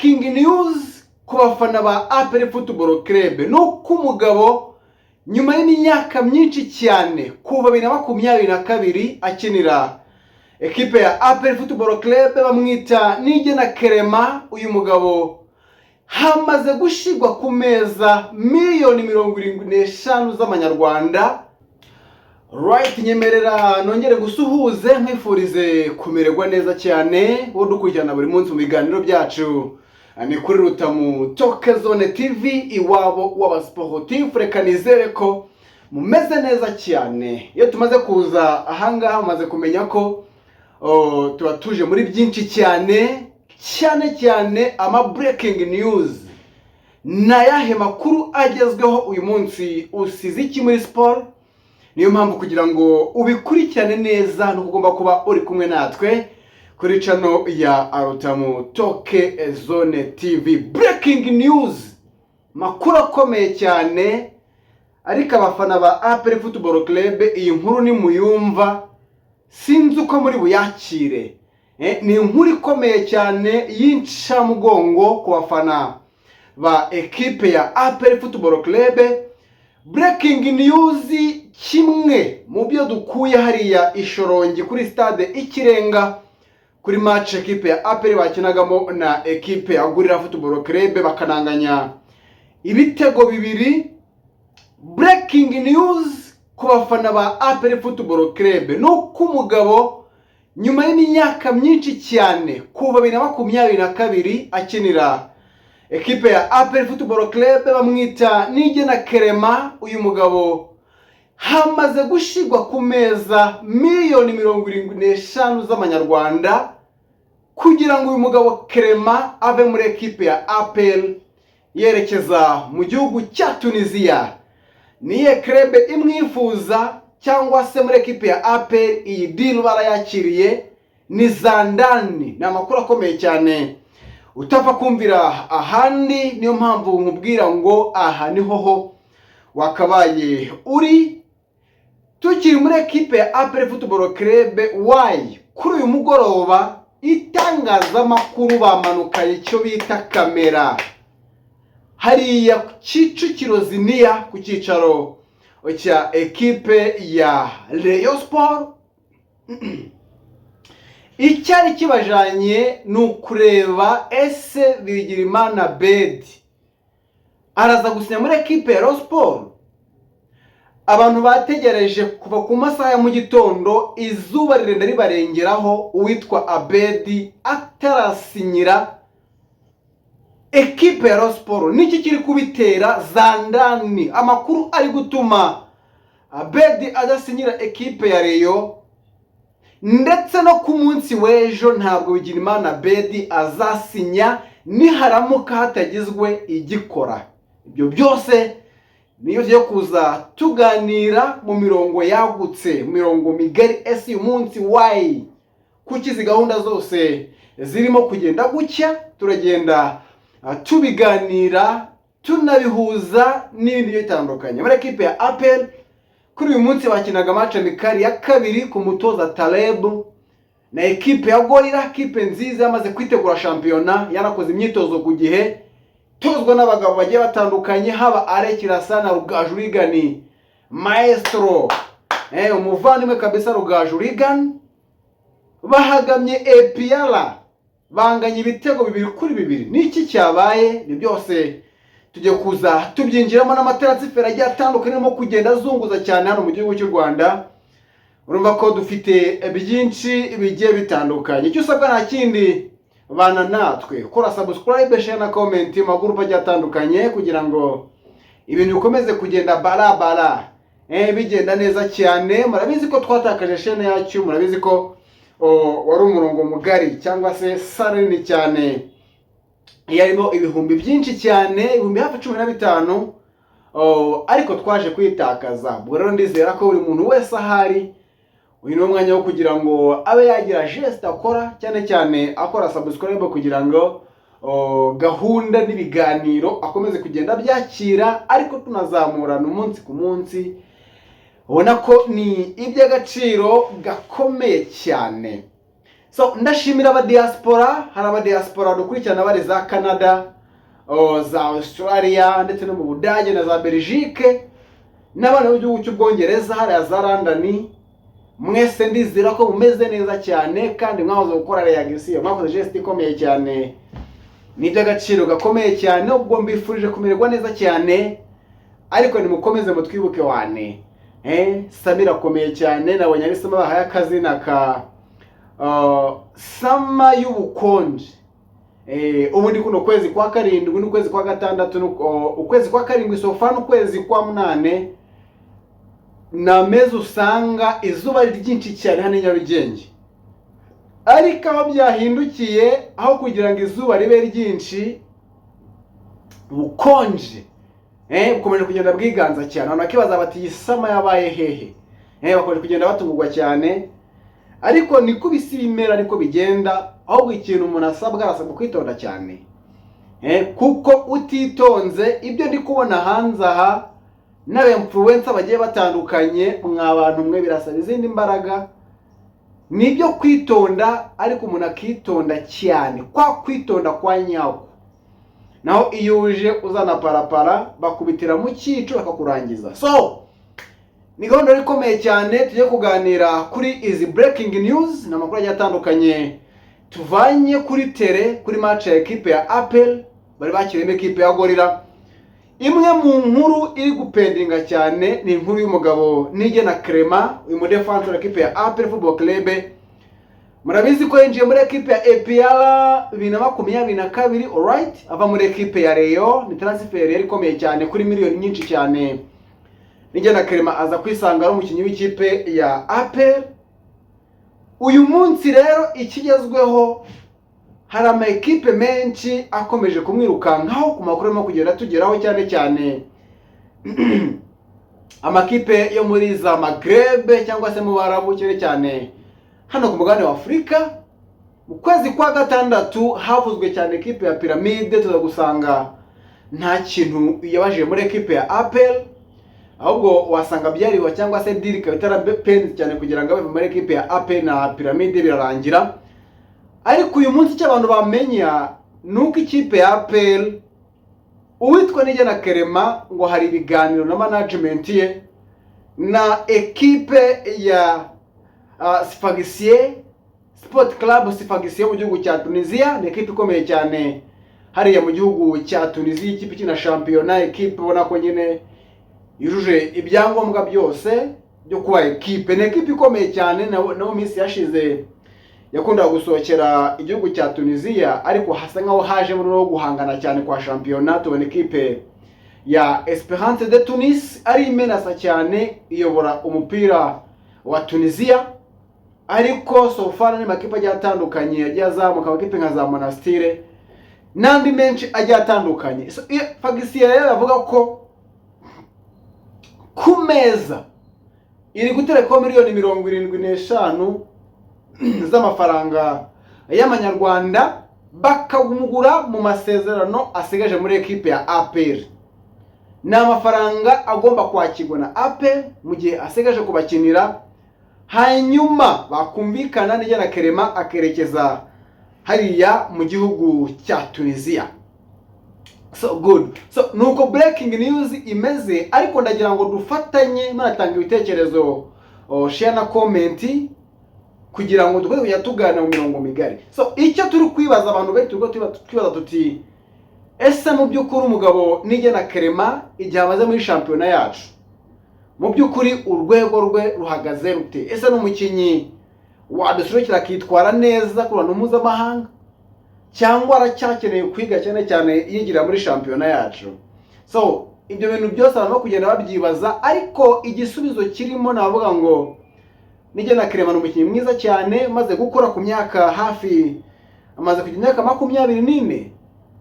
breaking news ku bafana ba APR Football Club nuko umugabo nyuma y'imyaka myinshi cyane kuva 2022 akinira ekipe ya APR Football Club bamwita Nigena Clement. Uyu mugabo hamaze gushigwa ku meza miliyoni 75 z'amanyarwanda. Right, nyemerera nongere gusuhuze nkwifurize kumererwa neza cyane wo dukurikirana buri munsi mu biganiro byacu ni kuri Rutamu Toke Zone TV iwabo w'abasportif. Reka nizere ko mumeze neza cyane. Iyo tumaze kuza ahangaha maze kumenya ko tuba tuje muri byinshi cyane ama breaking news na yahe makuru agezweho uyu munsi usize iki muri sport. Niyo mpamvu kugira ngo ubikurikirane neza no kugomba kuba uri kumwe natwe kuri channel ya Rutamu Toke Zone TV. Breaking news, makuru akomeye cyane, ariko abafana ba APR Football Club iyi nkuru ni muyumva sinzi uko muri buyakire. Ni inkuru ikomeye cyane y'incamugongo ku bafana ba ekipe ya APR Football Club. Breaking news, kimwe mu byo dukuye hariya Ishorongi kuri stade Ikirenga kuri match ekipe ya APR bakinagamo na ekipe ya Gorilla Football Club bakananganya ibitego bibiri. Breaking news ku bafana ba APR Football Club nuko umugabo nyuma y'imyaka myinshi cyane kuva 2022 akinira ekipe ya APR Football Club bamwita Nigena Clement. Uyu mugabo hamaze gushigwa ku meza miliyoni 75 z'amanyarwanda kugira ngo uyu mugabo Clement ave muri ekipe ya APR yerekeza mu gihugu cya Tunisia. Niye club imwifuza cyangwa se muri ekipe ya APR iyi deal barayakiriye ni Zandani. Ni amakuru akomeye cyane utapfa kumvira ahandi, niyo mpamvu nkubwira ngo aha niho wakabaye uri. Tukiri muri ekipe ya APR Football Club, why kuri uyu mugoroba itangazamakuru bamanukaye icyo bita kamera hariya Kicukiro Ziniya ku cyicaro cya ekipe ya Rayon Sport. Icyari kibajanye nukureba ese Bigirimana Bedi araza gusinya muri ekipe ya Rayon Sport. Abantu bategereje kuva ku masaha ya mu gitondo izuba rirenda ribarengeraho uwitwa Abedi atarasinyira ekipe ya Rayon Sport. Niki kiri kubitera Zandani? Amakuru ari gutuma Abedi adasinyira ekipe ya Rayon, ndetse no ku munsi w'ejo ntabwo Bigirimana Abedi azasinya niharamuka hatagizwe igikora. Ibyo byose niyo yo kuza tuganira mu mirongo yagutse, mu mirongo migari. Ese uyu munsi why kukizi gahunda zose zirimo kugenda gucya, turagenda tubiganira tunabihuza n'ibindi bitandukanye. Muri ekipe ya APR kuri uyu munsi bakinaga match amikari ya kabiri ku mutoza Taleb na ekipe ya Gorilla, ekipe nziza yamaze kwitegura shampiyona, yanakoze imyitozo ku gihe, tozwa n'abagabo bagiye batandukanye, haba Arekirasa na Rugajurigani Maestro, umuvandimwe kabisa Rugajurigani, bahagamye APR banganya ibitego 2-2. Niki cyabaye? Ni byose tujye kuza tubyinjiramo n'amatransfer agiye atandukanye mo kugenda zunguza cyane hano mu gihugu cy'u Rwanda. Urumva ko dufite byinshi bigiye bitandukanye. Icyo usabwa nta kindi, bana natwe kora subscribe, share na comment mu magroup agiye atandukanye kugira ngo ibintu bikomeze kugenda barabara bigenda neza cyane. Murabizi ko twatakaje chaîne yacu, murabizi ko wari umurongo mugari cyangwa se sarini cyane yarimo ibihumbi byinshi cyane, ibihumbi hafi 15, ariko twaje kwitakaza. Ubwo rero ndizera ko buri muntu wese ahari uyu ni umwanya wo kugira ngo abe yagira geste akora, cyane akora subscribe kugira ngo gahunda n'ibiganiro akomeze kugenda byakira, ariko tunazamurana umunsi ku munsi. Ubona ko ni iby'agaciro gakomeye cyane. So ndashimira aba diaspora, hari aba diaspora dukurikirana bari za Canada, za Australia ndetse no mu Budage na za Belgique, n'abana b'igihugu cy'Ubwongereza hari za London. Mwese ndizira ko mumeze neza cyane kandi mwahoze gukora reaction, mwakoze geste ikomeye cyane, n'iby'agaciro gakomeye cyane. Ubwo mbifurije kumererwa neza cyane, ariko nimukomeze mutwibuke wane. Samira akomeye cyane, nabonye ari Sama bahaye akazina ka Sama y'ubukonje. Ubundi kuno kwezi kwa karindwi n'ukwezi kwa gatandatu, ukwezi kwa karindwi sofa n'ukwezi kwa munane, na mezi usanga izuba ryinshi cyane hano Nyarugenge. Ariko aho byahindukiye, aho kugira ngo izuba ribe ryinshi, bukonje bukomeje kugenda bwiganza cyane. Abantu bakibaza bati iyi Sama yabaye hehe? Bakomeje kugenda batungurwa cyane, ariko niko bisi bimera, ariko bigenda. Ahubwo ikintu umuntu arasabwa kwitonda cyane, kuko utitonze ibyo ndi kubona hanze aha n'aba influencer bagiye batandukanye, mw'abantu mwe birasaba izindi mbaraga. Nibyo kwitonda, ariko umuntu akitonda cyane, kwa kwitonda kwa nyako. Naho iyo uje uzana parapara bakubitira mu cyico bakakurangiza. So ni gahunda ikomeye cyane, tujye kuganira kuri izi breaking news n'amakuru agiye atandukanye tuvanye kuri tele, kuri match ya equipe ya APR bari bakiremo equipe ya Gorilla. Imwe mu nkuru iri gupendinga cyane ni inkuru y'umugabo Nigena Clement, uyu mu defenseur equipe ya APR Football Club. Murabizi ko yinjiye muri equipe ya APR 2022, alright, ava muri equipe ya Rayon. Ni transfer yari ikomeye cyane kuri miliyoni nyinshi cyane. Nigena Clement aza kwisanga ari umukinnyi w'ikipe ya APR. Uyu munsi rero ikigezweho, hari ama equipe menshi akomeje kumwirukankaho ku makuru arimo kugenda tugeraho, cyane cyane amakipe yo muri za Maghreb cyangwa se mu Barabu, cyane hano ku mugabane wa Afurika. Mu kwezi kwa gatandatu havuzwe cyane equipe ya Pyramide, tuza gusanga nta kintu yabaje muri equipe ya APR, ahubwo wasanga byariwa cyangwa se deal ikaba penzi cyane kugira ngo abe muri equipe ya APR na Pyramide birarangira. Ariko uyu munsi cy'abantu bamenya nuko ikipe ya APR uwitwa Nigena Clement ngo hari ibiganiro na management ye na equipe ya Sfaxien Sport Club. Sfaxien mu gihugu cya Tunisia, ni equipe ikomeye cyane hariya mu gihugu cya Tunisia, ikipe ikina shampiyona, equipe ubona ko nyine yujuje ibyangombwa byose byo kuba equipe. Ni equipe ikomeye cyane, nawo minsi yashize yakundaga gusohokera igihugu cya Tunisia, ariko hasa nkaho haje muri no guhangana cyane kwa shampiyona. Tubona equipe ya Esperance de Tunis ari imenasa cyane, iyobora umupira wa Tunisia. Ariko so far ni makipe agiye atandukanye yagiye azamuka, amakipe nka za Monastir n'andi menshi agiye atandukanye. So Sfaxien rero avuga ko ku meza iri gutereka miliyoni 75 z'amafaranga y'amanyarwanda, bakagumugura mu masezerano asigaje muri equipe ya APR. Ni amafaranga agomba kwakirwa na APR mu gihe asigaje kubakinira, hanyuma bakumvikana Nigena Clement akerekeza hariya mu gihugu cya Tunisia. So good. So nuko breaking news imeze, ariko ndagira ngo dufatanye natanga ibitekerezo, share na comment kugira ngo dukomeze kujya tugana mu mirongo migari. So icyo turi kwibaza abantu benshi, twibaza tuti ese mu by'ukuri umugabo Nigena Clement igihe amaze muri shampiyona yacu, mu by'ukuri urwego rwe ruhagaze rute? Ese n'umukinnyi wadushobora kitwara neza ku bantu mpuzamahanga, cyangwa aracyakeneye kwiga cyane cyane yigira muri shampiyona yacu? So ibyo bintu byose abantu kugenda babyibaza, ariko igisubizo kirimo navuga ngo Nigena Clement umukinnyi mwiza cyane, maze gukora ku myaka hafi, amaze kugira imyaka 24.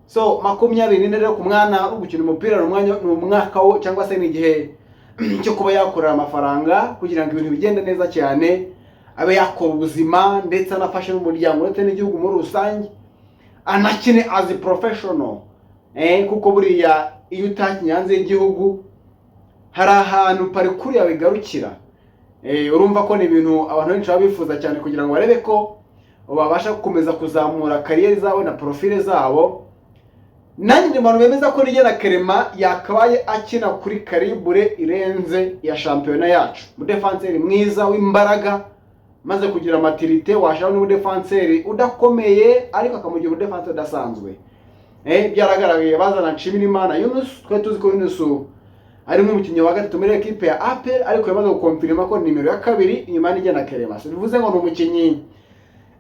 So 24 rero ku mwana wo gukina umupira n'umwaka wo, cyangwa se n'igihe cyo kuba yakorera amafaranga kugira ngo ibintu bigende neza cyane, abe yakora ubuzima ndetse anafashe n'umuryango ndetse n'igihugu muri rusange, anakine as a professional. Kuko buriya iyo utakinye hanze y'igihugu hari ahantu parikuru yawe igarukira. Urumva ko ni ibintu abantu benshi babifuza cyane kugira ngo barebe ko babasha gukomeza kuzamura kariyeri zabo na profile zabo. Nanjye ndi abantu bemeza ko Nigena Clement yakabaye akina kuri karibure irenze ya shampiyona yacu. Umudefanseri mwiza w'imbaraga, maze kugira maturite, washaka n'umudefanseri udakomeye ariko akamugira umudefanseri udasanzwe. Byaragaragaye bazana Nshimirimana Yunus, twe tuzi ko Yunus ari nk'umukinnyi wa gatatu muri equipe ya APR, ariko yamaze gukonfirma ko nimero ya kabiri inyuma ya Nigena Clement. Bivuze ngo n'umukinnyi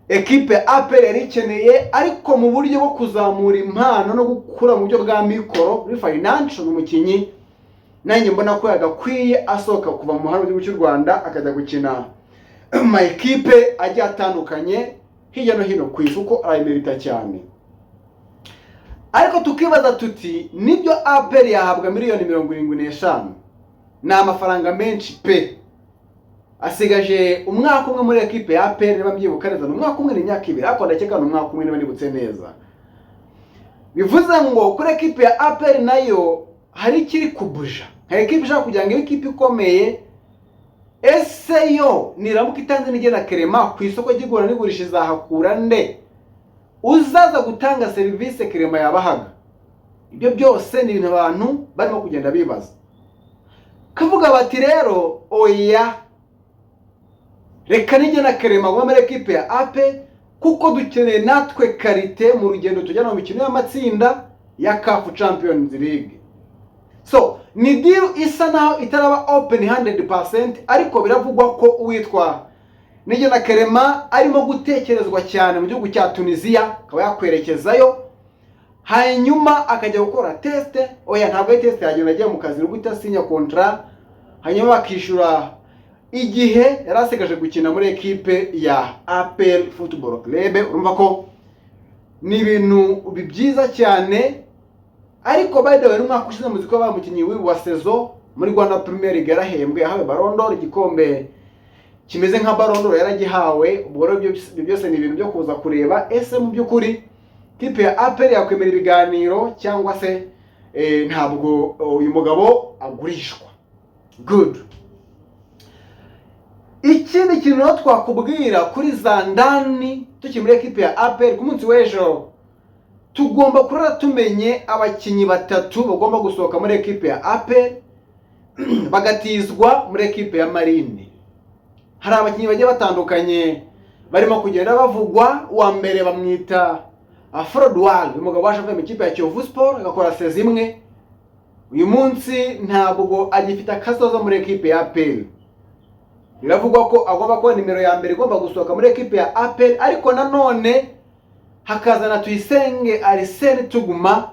equipe ya APR yari ikeneye, ariko mu buryo bwo kuzamura impano no gukura mu buryo bwa mikoro muri financial, n'umukinnyi nanjye mbona ko yagakwiye asohoka kuva mu muhanda w'igihugu cy'u Rwanda akajya gukina ma equipe agiye atandukanye hirya no hino ku isi, uko arayimerita cyane. Ariko tukibaza tuti nibyo APR yahabwa miliyoni 75, ni amafaranga menshi pe. Asigaje umwaka umwe muri equipe ya APR, niba mbyibuka neza umwaka umwe n'imyaka 2, ariko ndakeka umwaka umwe niba nibutse neza. Bivuze ngo kuri equipe ya APR nayo hari ikiri kubuja, hari equipe ishaka kugira ngo equipe ikomeye. Ese yo niramuka itanze Nigena Clement ku isoko ry'igura n'igurisha izahakura nde uzaza gutanga service Clement yabahaga? Ibyo byose ni ibintu abantu barimo kugenda bibaza, kavuga bati rero oya, reka Nigena Clement ngo muri equipe ya APR, kuko dukeneye natwe karite mu rugendo tujyana mu mikino y'amatsinda ya CAF Champions League. So ni deal isa naho itaraba open 100%, ariko biravugwa ko uwitwa Nigena Clement arimo gutekerezwa cyane mu gihugu cya Tunisia, akaba yakwerekezayo hanyuma akajya gukora test. Oya, ntabwo ari test, yagenda agiye mu kazi ruguta sinya contrat, hanyuma bakishura igihe yarasigaje gukina muri equipe ya APR Football Club. Urumva ko ni ibintu bibyiza cyane. Ariko by the way, umwaka ushize muziko bamukinyi wa saison muri Rwanda Premier League yarahembwe, yahawe Ballon d'Or, igikombe kimeze nka Ballon d'Or yaragihawe. Ubwo rero byose ni ibintu byo kuza kureba ese mu by'ukuri kipe ya APR yakwemera ibiganiro cyangwa se ntabwo uyu mugabo agurishwa. Good. Ikindi kintu no twakubwira kuri Zandani tukiri muri equipe ya APR ku munsi w'ejo, tugomba kurara tumenye abakinyi batatu bagomba gusohoka muri equipe ya APR bagatizwa muri equipe ya Marine. Hari abakinyi bagiye batandukanye barimo kugenda bavugwa. Wa mbere bamwita Frodouard, umugabo waje kuva mu equipe ya Kiyovu Sport agakora sezi imwe. Uyu munsi ntabwo agifite akazoza muri equipe ya APR. Biravugwa ko agomba kuba nimero ya mbere igomba gusohoka muri equipe ya APR, ariko nanone hakazana Tuyisenge Arsene Tuguma.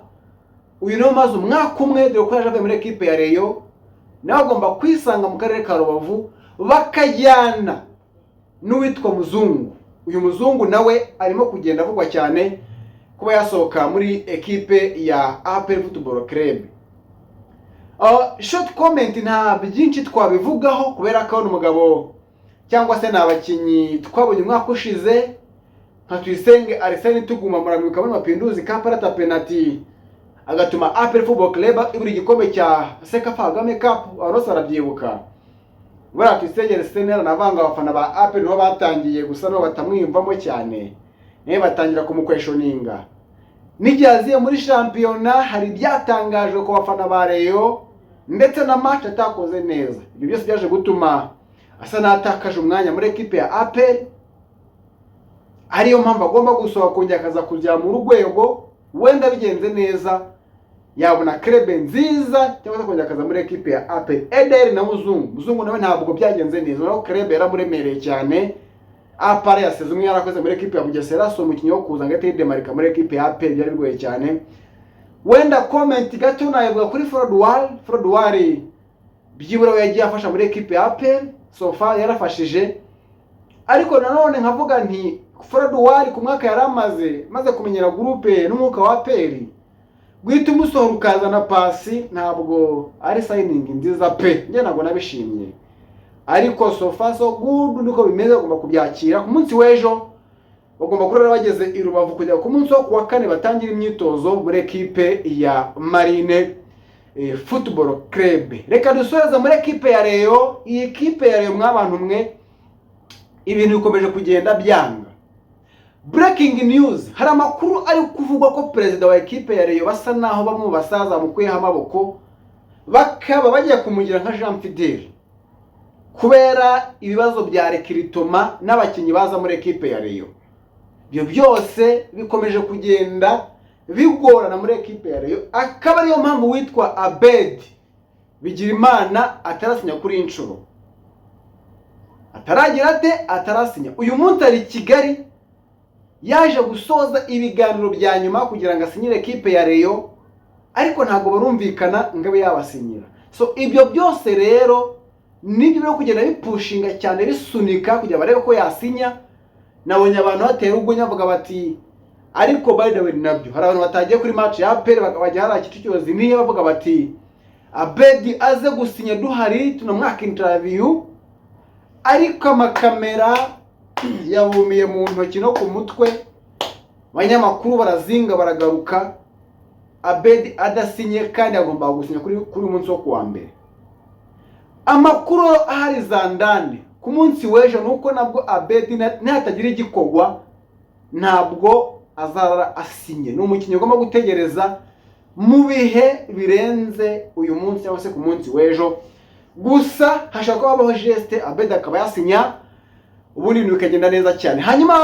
Uyu no maze umwaka umwe dore ko yaje muri equipe ya Rayon, nawe agomba kwisanga mu karere ka Rubavu, bakajyana n'uwitwa Muzungu. Uyu Muzungu nawe arimo kugenda avugwa cyane kuba yasohoka muri equipe ya APR Football Club. Short comment, nta byinshi twabivugaho kubera ko n'umugabo cyangwa se nabakinyi twabonye umwaka ushize nka Tuyisenge Arsene Tuguma, muramwibuka muri Mapinduzi Cup arata penalty agatuma APR Football Club iburi igikombe cya Sekafa Kagame Cup. Arose arabyibuka. Bora Tuyisenge Arsene navanga abafana ba APR niho batangiye gusa no batamwiyumvamo cyane, batangira kumukweshoninga. N'igihe muri shampiyona hari byatangajwe ko bafana ba Rayon ndetse na match atakoze neza. Ibyo byose byaje gutuma asa natakaje umwanya muri equipe ya APR, ariyo mpamvu agomba gusohoka kongera akaza kujya mu rugwego. Wenda bigenze neza yabona club nziza cyangwa se kongera akaza muri equipe ya APR. Eder na Muzungu nawe ntabwo byagenze neza, naho club yaramuremereye cyane. APR yaseze umwe yarakoze muri equipe ya Bugesera, so umukinnyi wo kuza ngate yidemarika muri equipe ya APR byari bigoye cyane. Wenda comment gato nayivuga kuri Frodouard byibura yagiye afasha muri equipe ya APR, so far yarafashije. Ariko nanone nkavuga nti Frodouard ku mwaka maze kumenyera groupe n'umwuka wa APR, guhita umusohora ukazana pasi ntabwo ari signing nziza pe, nge ntabwo nabishimye. Ariko so far so good, niko bimeze, bagomba kubyakira. Ku munsi w'ejo bagomba kurara bageze i Rubavu kujya ku munsi wo kuwa kane batangira imyitozo muri equipe ya Marine Football Club. Reka dusoreza muri equipe ya Rayon. Iyi equipe ya Rayon mwabantu mwe ibintu bikomeje kugenda byanga. breaking news, hari amakuru ari kuvugwa ko perezida wa ekipe ya Rayon basa naho bamwe mu basaza mukuyeho amaboko bakaba bagiye kumugira nka Jean Fidel kubera ibibazo bya rekiritoma n'abakinnyi baza muri ekipe ya Rayon. Ibyo byose bikomeje kugenda bigorana muri ekipe ya Rayon, akaba ariyo mpamvu witwa Abed Bigirimana atarasinya kuri inshuro, ataragira ate atarasinya. Uyu munsi ari Kigali yaje gusoza ibiganiro bya nyuma kugira ngo asinyire ekipe ya Rayon, ariko ntabwo barumvikana ngo abe yabasinyira. So ibyo byose rero nibyo byo kugenda bipushinga cyane bisunika kugira barebe ko yasinya. Nabonye abantu batera ubwo bavuga bati ariko by the way nabyo hari abantu batagiye kuri match ya APR bakajya hari Kicukiro niyo bavuga bati Abedi aze gusinya duhari tunamwaka interview, ariko amakamera yabumiye mu ntoki no ku mutwe, abanyamakuru barazinga baragaruka Abedi adasinye kandi agomba gusinya kuri umunsi wo kuwa mbere. Amakuru ahari zandane ku munsi w'ejo nuko nabwo Abedi ntatagira igikogwa ntabwo azara asinye. Ni umukinnyi ugomba gutegereza mu bihe birenze uyu munsi cyangwa se ku munsi w'ejo, gusa hashaka ko habaho geste Abedi akaba yasinya, ubundi ibintu bikagenda neza cyane. Hanyuma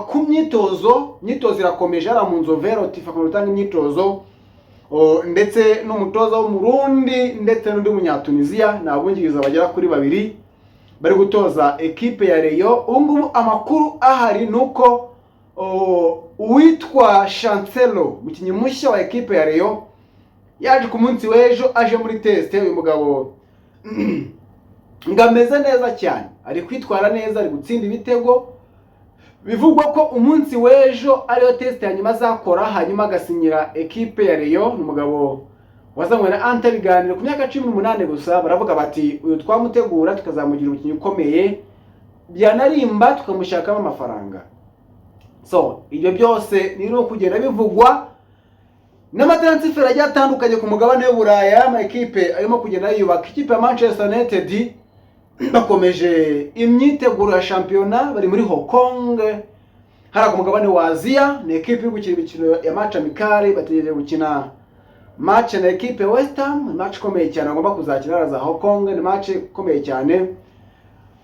ku myitozo irakomeje, hari mu Nzovero Tifa ku rutanga imyitozo ndetse n'umutoza w'umurundi ndetse n'undi munyatunisia n'abungiriza bagera kuri 2 bari gutoza ekipe ya Rayon. Ubu amakuru ahari nuko uwitwa Chancelo mukinnyi mushya wa ekipe ya Rayon yaje ku munsi w'ejo aje muri test. Uyu mugabo ngameze neza cyane, ari kwitwara neza, ari gutsinda ibitego. Bivugwa ko umunsi w'ejo ariyo test ya nyuma azakora hanyuma agasinyira ekipe ya Rayon. Ni umugabo wazanywe na Anta biganiro ku myaka 18 gusa. Baravuga bati uyu twamutegura tukazamugira umukinnyi ukomeye, byanarimba tukamushakamo amafaranga. So ibyo byose niro kugenda bivugwa n'amatransfer ajya atandukanye ku mugabane w'Uburaya. Ama ekipe arimo kugenda yubaka. Ikipe ya Manchester United bakomeje imyiteguro ya shampiyona, bari muri Hong Kong hari ku mugabane wa Asia. Ni ekipe y'ugukina imikino ya match amicale, bategereje gukina match na ekipe West Ham, match komeye cyane agomba kuzakina za Hong Kong. Ni match komeye cyane,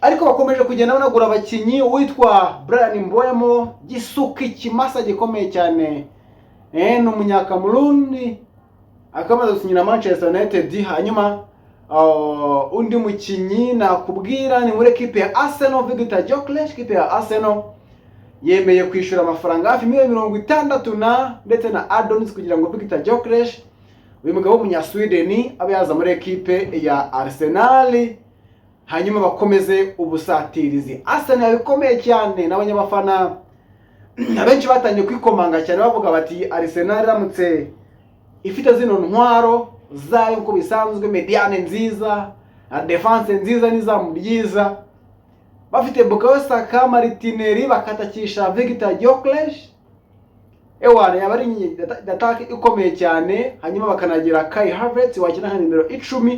ariko bakomeje kugenda banagura abakinnyi. Witwa Brian Mbeumo gisuki kimasa gikomeye cyane, ni umunyakamurundi akamaze gusinyira Manchester United. Hanyuma undi mukinnyi nakubwira ni muri ekipe ya Arsenal, Victor Gyökeres. Ekipe ya Arsenal yemeye kwishura amafaranga hafi $60 ndetse na add-ons kugira ngo Victor Gyökeres uyu mugabo w'umunya-Sweden abe yaza muri ekipe ya Arsenal, hanyuma bakomeze ubusatirizi. Arsenal bikomeye cyane n'abanyabafana abenshi batangiye kwikomanga cyane bavuga bati Arsenal ramutse ifite zino ntwaro zayo uko bisanzwe, mediane nziza, defense nziza n'izamu ryiza, bafite Bukayo Saka, Martinelli, bakatakisha Victor Gyökeres, ewana yabari attack ikomeye cyane. Hanyuma bakanagira Kai Havertz wakina nka nimero 10,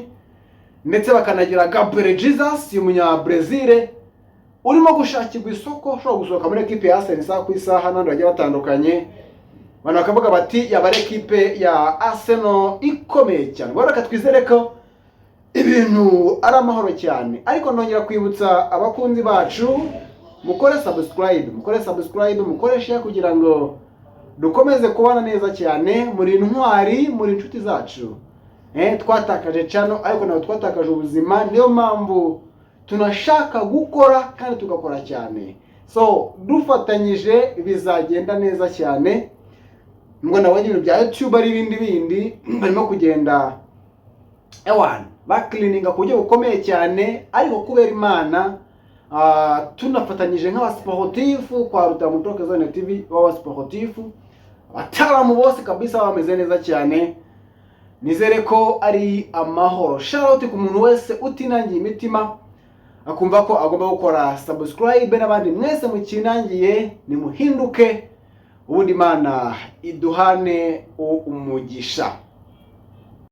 ndetse bakanagira Gabriel Jesus y'umunya Brazil urimo gushakirwa isoko ushobora gusohoka muri ekipe ya Arsenal isaha ku isaha n'andi bagiye batandukanye. Bano bakavuga bati yabare ekipe ya Arsenal ikomeye cyane. Baraka twizere ko ibintu ari amahoro cyane, ariko ndongera kwibutsa abakunzi bacu mukore subscribe, mukore share kugira ngo dukomeze kubana neza cyane. Muri intwari, muri inshuti zacu. Twatakaje channel ariko nawe twatakaje ubuzima, niyo mpamvu tunashaka gukora kandi tugakora cyane. So dufatanyije bizagenda neza cyane. Ngo nabonye ibintu bya YouTube ari bindi barimo kugenda bakilininga ku buryo bukomeye cyane, ariko kubera Imana tunafatanyije nk'abasportifu kwa Rutamutoke Zone TV b'abasportifu abataramu bose kabisa bameze neza cyane. Nizere ko ari amahoro. Shout out ku muntu wese utinangiye imitima akumva ko agomba gukora subscribe, n'abandi mwese mukinangiye ni muhinduke, ubundi Imana iduhane umugisha.